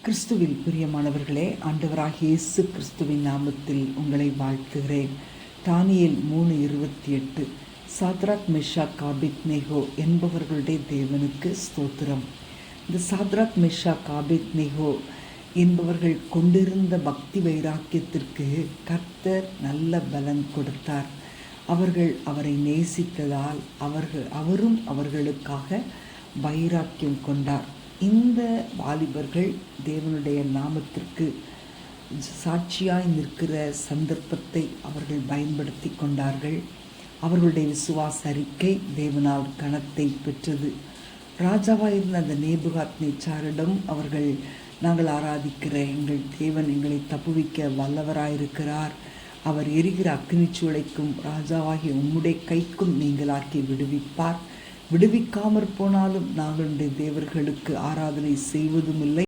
கிறிஸ்துவில் பிரியமானவர்களே, ஆண்டவராகிய இயேசு கிறிஸ்துவின் நாமத்தில் உங்களை வாழ்த்துகிறேன். தானியேல் 3:28. சாத்ராக், மெஷாக், ஆபேத்நேகோ என்பவர்களுடைய தேவனுக்கு ஸ்தோத்திரம். இந்த சாத்ராக், மெஷாக், ஆபேத்நேகோ என்பவர்கள் கொண்டிருந்த பக்தி வைராக்கியத்திற்கு கர்த்தர் நல்ல பலன் கொடுத்தார். அவர்கள் அவரை நேசித்ததால் அவரும் அவர்களுக்காக வைராக்கியம் கொண்டார். இந்த வாலிபர்கள் தேவனுடைய நாமத்திற்கு சாட்சியாய் நிற்கிற சந்தர்ப்பத்தை அவர்கள் பயன்படுத்தி கொண்டார்கள். அவர்களுடைய விசுவாச அறிக்கை தேவனால் கனத்தை பெற்றது. ராஜாவாயிருந்த அந்த நேபுகாத்நேச்சாரிடம் அவர்கள், நாங்கள் ஆராதிக்கிற எங்கள் தேவன் எங்களை தப்புவிக்க வல்லவராயிருக்கிறார், அவர் எரிகிற அக்னிச்சூளைக்கும் ராஜாவாகிய உம்முடைய கைக்கும் நீங்களாக்கி விடுவிப்பார், விடுவிக்காமற் போனாலும் நாங்களுடைய தேவர்களுக்கு ஆராதனை செய்வதும் இல்லை,